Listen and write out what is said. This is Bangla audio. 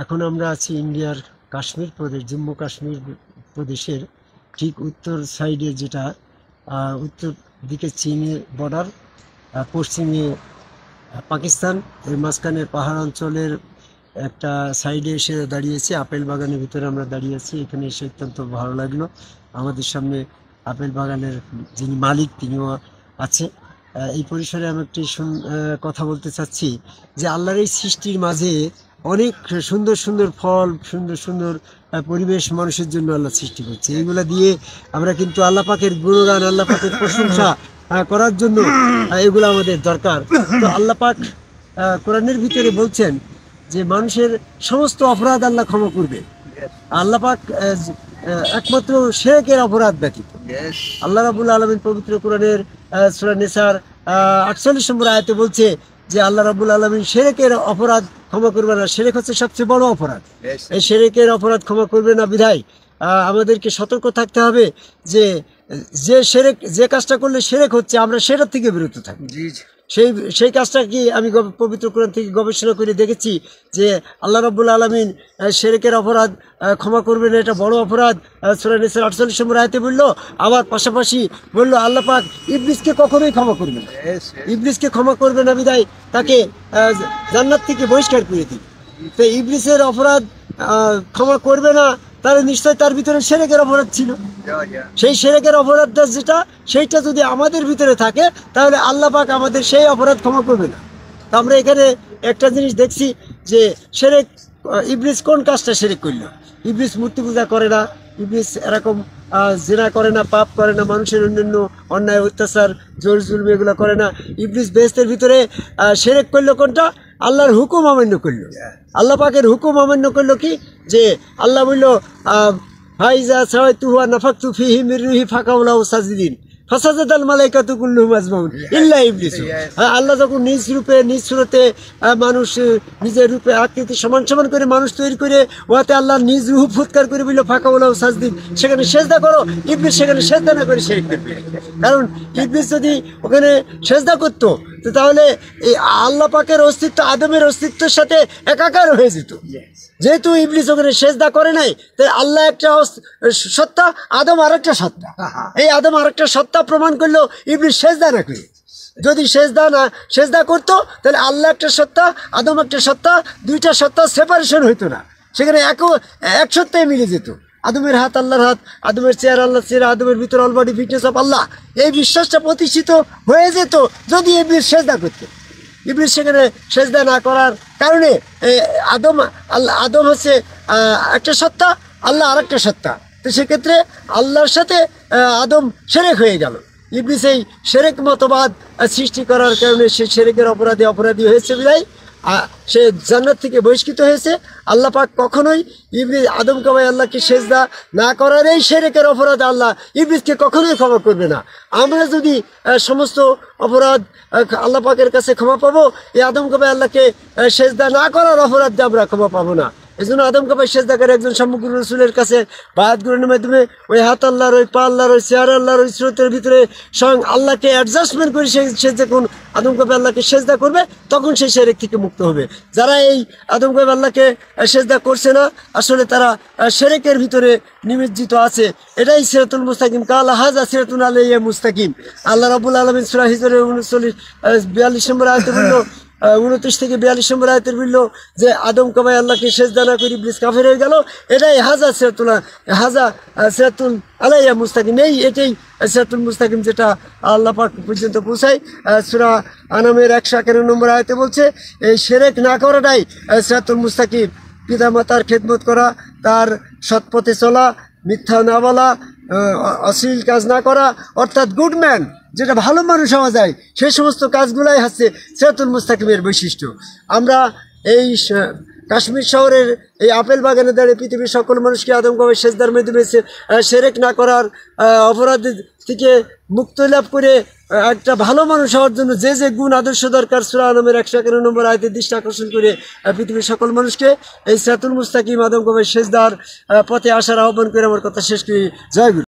এখন আমরা আছি ইন্ডিয়ার কাশ্মীর প্রদেশ, জম্মু কাশ্মীর প্রদেশের ঠিক উত্তর সাইডে, যেটা উত্তর দিকে চীনের বর্ডার, পশ্চিমে পাকিস্তান, ওই মাঝখানের পাহাড় অঞ্চলের একটা সাইডে এসে দাঁড়িয়েছি। আপেল বাগানের ভিতরে আমরা দাঁড়িয়ে আছি। এখানে এসে অত্যন্ত ভালো লাগলো। আমাদের সামনে আপেল বাগানের যিনি মালিক, তিনিও আছে। এই পরিসরে আমি একটি কথা বলতে চাচ্ছি যে আল্লাহর এই সৃষ্টির মাঝে অনেক সুন্দর সুন্দর ফল, সুন্দর সুন্দর পরিবেশ মানুষের জন্য আল্লাহ সৃষ্টি করছে। এইগুলা দিয়ে আমরা কিন্তু আল্লাহ পাকের গুণগান, আল্লাহ পাকের প্রশংসা করার জন্য এগুলো আমাদের দরকার। তো আল্লাহ পাক কোরআনের ভিতরে বলছেন যে মানুষের সমস্ত অপরাধ আল্লাহ ক্ষমা করবে। আল্লাহ পাক একমাত্র শিরকের অপরাধ ব্যতীত। আল্লাহ রাব্বুল আলামিন পবিত্র কোরআনের সূরা নিসার 48 নম্বর আয়াতে বলছে যে আল্লাহ রাব্বুল আলামিন শিরকের অপরাধ ক্ষমা করবে না। শিরক হচ্ছে সবচেয়ে বড় অপরাধ। এই শিরকের অপরাধ ক্ষমা করবে না বিধায় আমাদেরকে সতর্ক থাকতে হবে যে যে কাজটা করলে শিরক হচ্ছে, আমরা সেটার থেকে বিরত থাকি। সেই কাজটা কি আমি পবিত্র কোরআন থেকে গবেষণা করে দেখেছি যে আল্লাহ রাব্বুল আলামিন শিরকের অপরাধ ক্ষমা করবেন, এটা বড় অপরাধ। সূরা নিসার 48 নম্বর আয়াতে বললো। আবার পাশাপাশি বললো আল্লাহ পাক ইবলিসকে কখনোই ক্ষমা করবে না। ইবলিসকে ক্ষমা করবে না বিধায় তাকে জান্নাত থেকে বহিষ্কার করে দিই। তো ইবলিসের অপরাধ ক্ষমা করবে না, তাহলে নিশ্চয় তার ভিতরে শিরকের অপরাধ ছিল। সেই শিরকের অপরাধটা যেটা, সেইটা যদি আমাদের ভিতরে থাকে তাহলে আল্লাহ পাক আমাদের সেই অপরাধ ক্ষমা করবে না। তো আমরা এখানে একটা জিনিস দেখছি যে শিরক, ইবলিস কোন কাজটা শিরক করলো? ইবলিস মূর্তি পূজা করে না, ইবলিস এরকম জিনা করে না, পাপ করে না, মানুষের অন্যান্য অন্যায় অত্যাচার জোর জুলুম এগুলো করে না। ইবলিস বেহেশতের ভিতরে শিরক করলো কোনটা? আল্লাহর হুকুম অমান্য করলো। আল্লাহ পাকের হুকুম অমান্য করলো কি? যে আল্লাহ বললো ফাইজা সাওয়াইতুহু ওয়া নাফাখতু ফীহি মির রূহি ফাকাউ লাহু সাজিদিন ফাসাজাদাল মালাইকাতু কুল্লুহুম আজমাউন ইল্লা ইবলিস। আল্লাহ যখন নিজ রূপে, নিজ সুরতে মানুষ নিজের রূপে আকৃতি সমান সমান করে মানুষ তৈরি করে ওয়াতে আল্লাহ নিজ রূহ ফুৎকার করে বলল ফাকাউ লাহু সাজদিন, সেখানে সেজদা করো। ইবলিস সেখানে সেজদা না করে শিরক করবে। কারণ ইবলিস যদি ওখানে সেজদা করতো তাহলে এই আল্লাহ পাকের অস্তিত্ব আদমের অস্তিত্বের সাথে একাকার হয়ে যেত। যেহেতু ইবলিস ওখানে সেজদা করে নাই, তাই আল্লাহ একটা সত্তা, আদম আরেকটা সত্তা। এই আদম আরেকটা সত্তা প্রমাণ করলো ইবলিস সেজদা না করে। যদি সেজদা করতো তাহলে আল্লাহ একটা সত্তা, আদম একটা সত্তা, দুইটা সত্তা সেপারেশন হইতো না, সেখানে এক সত্তায় মিলে যেত। আদমের হাত আল্লাহর হাত, আদমের চেয়ার আল্লাহর চেয়ার, আদমের ভিতর অল বডি ফিটনেস অফ আল্লাহ, এই বিশ্বাসটা প্রতিষ্ঠিত হয়ে যেত যদি ইবলিস সেজদা করতো। ইবলিস সেখানে সেজদা না করার কারণে আদম হচ্ছে একটা সত্তা, আল্লাহ আর একটা সত্তা। তো সেক্ষেত্রে আল্লাহর সাথে আদম শিরক হয়ে গেল। ইবলিস এই শিরক মতবাদ সৃষ্টি করার কারণে সে শিরকের অপরাধী হয়েছে বিধায় সে জান্নাত থেকে বহিষ্কৃত হয়েছে। আল্লাহ পাক কখনোই ইবলিস আদমকে ভাই আল্লাহকে সেজদা না করার এই শিরকের অপরাধ আল্লাহ ইবলিসকে কখনোই ক্ষমা করবে না। আমরা যদি সমস্ত অপরাধ আল্লাহ পাকের কাছে ক্ষমা পাবো, এই আদমকে ভাই আল্লাহকে সেজদা না করার অপরাধ আমরা ক্ষমা পাবো না। এই জন্য আদমকে ভাই সেজদা করে একজন সমগ্র রসুলের কাছে বায়াত গ্রহণের মাধ্যমে ওই হাত আল্লাহর, ওই পা আল্লাহর, ওই চেয়ার আল্লাহর, ওই স্রোতের ভিতরে স্বয়ং আল্লাহকে অ্যাডজাস্টমেন্ট করে সে যখন আদমকে ভাই আল্লাহকে সেজদা করবে তখন সেই শিরক থেকে মুক্ত হবে। যারা এই আদমকে ভাই আল্লাহকে সেজদা করছে না, আসলে তারা শিরকের ভিতরে নিমজ্জিত আছে। এটাই সিরাতুল মুস্তাকিম, কাল হাযা সিরাতুন আলাইয়া মুস্তাকিম। আল্লাহ রাব্বুল আলামিন সূরা হিজরের 42 নম্বর আয়াতে বলল, 29 থেকে 42 নম্বর আয়াতের বলল যে আদম কবাই আল্লাহকে সেজদা না করে ইবলিস কাফের হয়ে গেল। এটাই হাযা সিরাতুল আলাইয়া মুস্তাকিম। এটাই সিরাতুল মুস্তাকিম, যেটা আল্লাহ পাক পর্যন্ত পৌঁছায়। সূরা আনামের 151 নম্বর আয়াতে বলছে এই শিরক না করাটাই সিরাতুল মুস্তাকিম। পিতা মাতার খেদমত করা, তার সৎপথে চলা, মিথ্যা না বলা, অশ্লীল কাজ না করা, অর্থাৎ গুড ম্যান, যেটা ভালো মানুষ হওয়া যায়, সেই সমস্ত কাজগুলাই হচ্ছে সিরাতুল মুস্তাকিমের বৈশিষ্ট্য। আমরা এই কাশ্মীর শহরের এই আপেল বাগানে দাঁড়িয়ে পৃথিবীর সকল মানুষকে আদমকে সেজদার মাধ্যমে শিরক না করার অপরাধ থেকে মুক্তি লাভ করে একটা ভালো মানুষ হওয়ার জন্য যে যে গুণ আদর্শ দরকার, সূরা আনামের 151 নম্বর আয়াতে দৃষ্টি আকর্ষণ করে পৃথিবীর সকল মানুষকে এই সিরাতুল মুস্তাকিম আদমকে সেজদার পথে আসার আহ্বান করে আমার কথা শেষ করি। জয় গুরু।